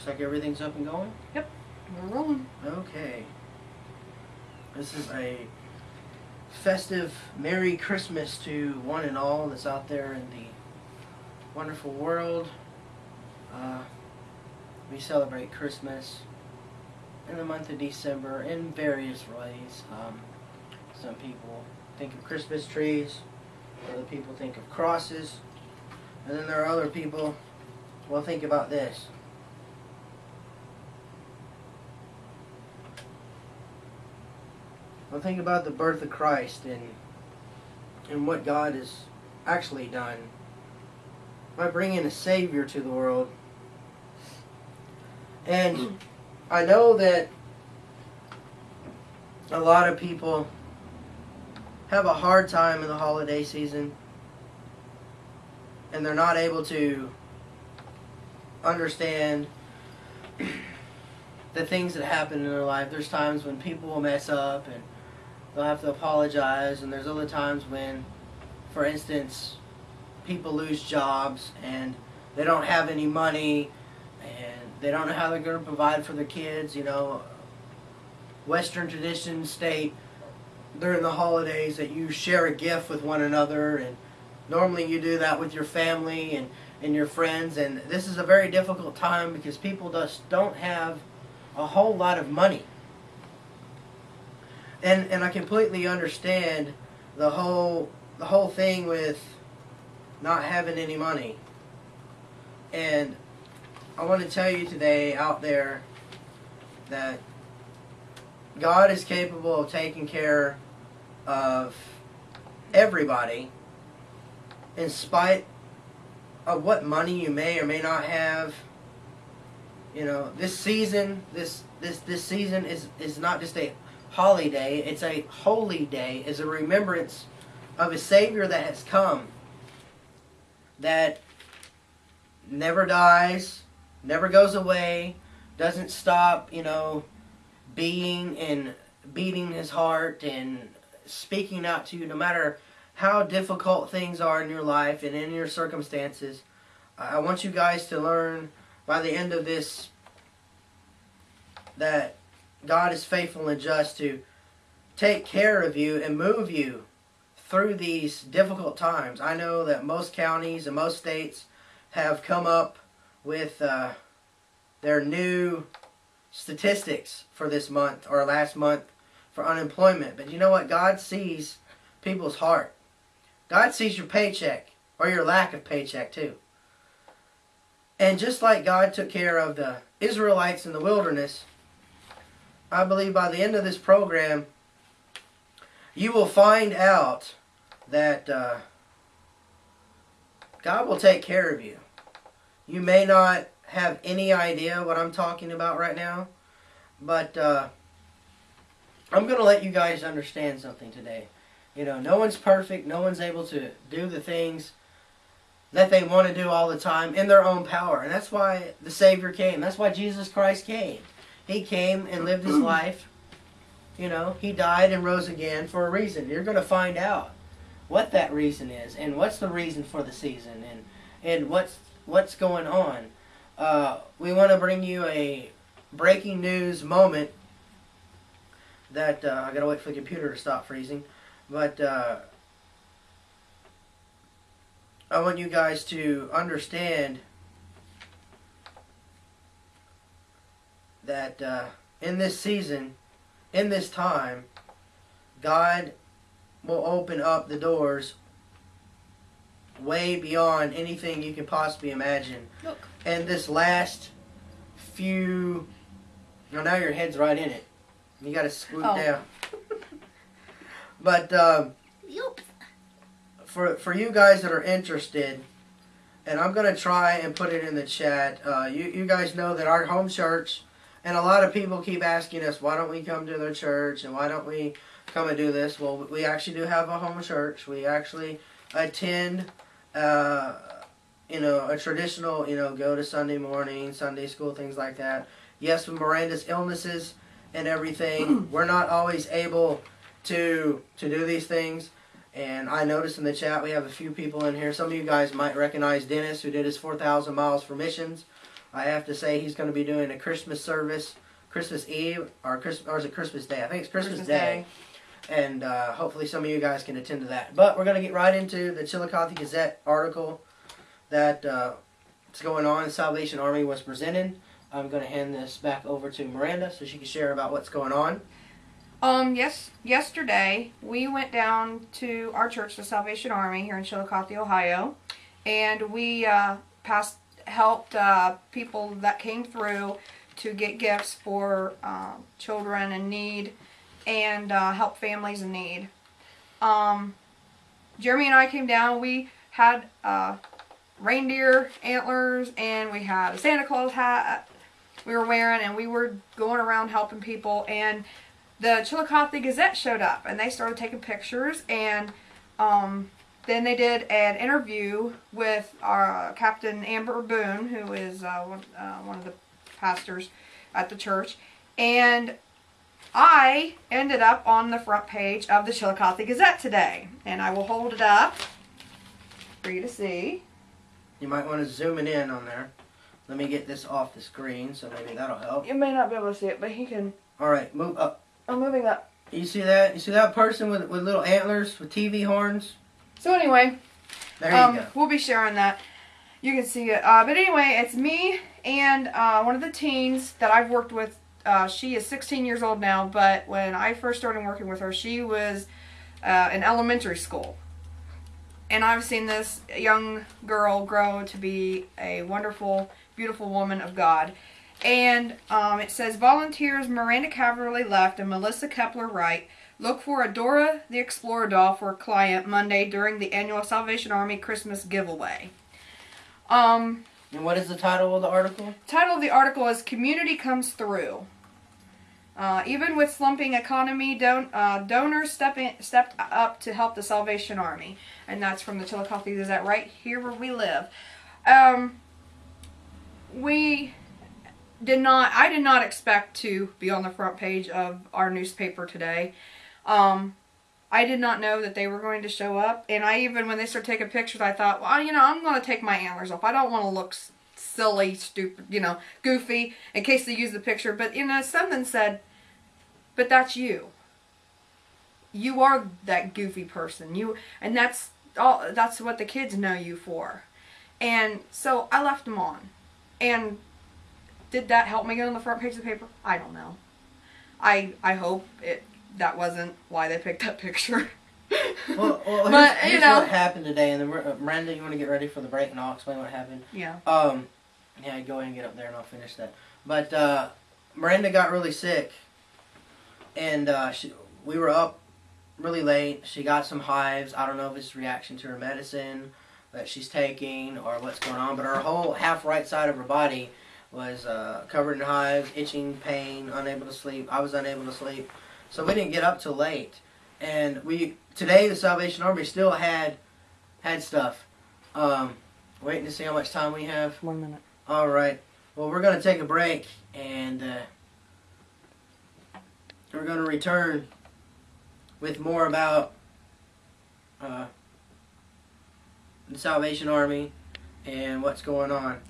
Looks like everything's up and going. Yep, we're rolling. Okay. This is a festive Merry Christmas to one and all that's out there in the wonderful world. We celebrate Christmas in the month of December in various ways. Some people think of Christmas trees, other people think of crosses, and then there are other people, well, think about this. Well, think about the birth of Christ and what God has actually done by bringing a Savior to the world. And I know that a lot of people have a hard time in the holiday season and they're not able to understand the things that happen in their life. There's times when people will mess up and they'll have to apologize, and there's other times when, for instance, people lose jobs and they don't have any money and they don't know how they're going to provide for their kids. You know, Western traditions state during the holidays that you share a gift with one another, and normally you do that with your family and your friends, and this is a very difficult time because people just don't have a whole lot of money. And I completely understand the whole thing with not having any money. And I want to tell you today out there that God is capable of taking care of everybody in spite of what money you may or may not have. You know, this season, this season is not just a holiday, it's a holy day. It's a remembrance of a Savior that has come, that never dies, never goes away, doesn't stop, you know, being and beating his heart and speaking out to you no matter how difficult things are in your life and in your circumstances. I want you guys to learn by the end of this that God is faithful and just to take care of you and move you through these difficult times. I know that most counties and most states have come up with their new statistics for this month or last month for unemployment. But you know what? God sees people's heart. God sees your paycheck or your lack of paycheck too. And just like God took care of the Israelites in the wilderness, I believe by the end of this program, you will find out that God will take care of you. You may not have any idea what I'm talking about right now, but I'm going to let you guys understand something today. You know, no one's perfect. No one's able to do the things that they want to do all the time in their own power. And that's why the Savior came. That's why Jesus Christ came. He came and lived his life. You know, he died and rose again for a reason. You're going to find out what that reason is and what's the reason for the season and what's going on. We want to bring you a breaking news moment that I got to wait for the computer to stop freezing. But I want you guys to understand that in this season, in this time, God will open up the doors way beyond anything you can possibly imagine. Look. And this last few... now your head's right in it. You got to swoop down. But for you guys that are interested, and I'm going to try and put it in the chat, you guys know that our home church, and a lot of people keep asking us, why don't we come to their church, and why don't we come and do this? Well, we actually do have a home church. We actually attend, a traditional, go to Sunday morning, Sunday school, things like that. Yes, with Miranda's illnesses and everything, we're not always able to do these things. And I noticed in the chat we have a few people in here. Some of you guys might recognize Dennis, who did his 4,000 miles for missions I have to say he's going to be doing a Christmas service, Christmas Eve, or is it Christmas Day? I think it's Christmas Day. And hopefully some of you guys can attend to that. But we're going to get right into the Chillicothe Gazette article that is going on. The Salvation Army was presented. I'm going to hand this back over to Miranda so she can share about what's going on. Yesterday we went down to our church, the Salvation Army, here in Chillicothe, Ohio, and we helped people that came through to get gifts for children in need and help families in need. Jeremy and I came down. We had reindeer antlers, and we had a Santa Claus hat we were wearing, and we were going around helping people, and the Chillicothe Gazette showed up, and they started taking pictures, and then they did an interview with our Captain Amber Boone, who is one of the pastors at the church, and I ended up on the front page of the Chillicothe Gazette today, and I will hold it up for you to see. You might want to zoom it in on there. Let me get this off the screen, so maybe that'll help. You may not be able to see it, but he can. All right, move up. I'm moving up. You see that? You see that person with little antlers with TV horns? So anyway, there you go. We'll be sharing that. You can see it. But anyway, it's me and one of the teens that I've worked with. She is 16 years old now, but when I first started working with her, she was in elementary school. And I've seen this young girl grow to be a wonderful, beautiful woman of God. And it says, volunteers Miranda Caverley left and Melissa Kepler Wright look for a Dora the Explorer doll for a client Monday during the annual Salvation Army Christmas giveaway. And what is the title of the article? Title of the article is Community Comes Through. Even with slumping economy, donors stepped up to help the Salvation Army. And that's from the Chillicothe Gazette right here where we live. I did not expect to be on the front page of our newspaper today. I did not know that they were going to show up. And when they started taking pictures, I thought, well, I'm going to take my antlers off. I don't want to look silly, stupid, goofy, in case they use the picture. But, something said, but that's you. You are that goofy person. And that's what the kids know you for. And so I left them on. And did that help me get on the front page of the paper? I don't know. I hope that wasn't why they picked that picture. Well here's what happened today. And then Miranda, you want to get ready for the break, and I'll explain what happened. Yeah. Yeah, go ahead and get up there, and I'll finish that. But Miranda got really sick, and we were up really late. She got some hives. I don't know if it's a reaction to her medicine that she's taking or what's going on, but her whole half right side of her body was covered in hives, itching, pain, unable to sleep. I was unable to sleep. So we didn't get up till late. And today the Salvation Army still had stuff. Waiting to see how much time we have. 1 minute. All right. Well, we're going to take a break, and we're going to return with more about the Salvation Army and what's going on.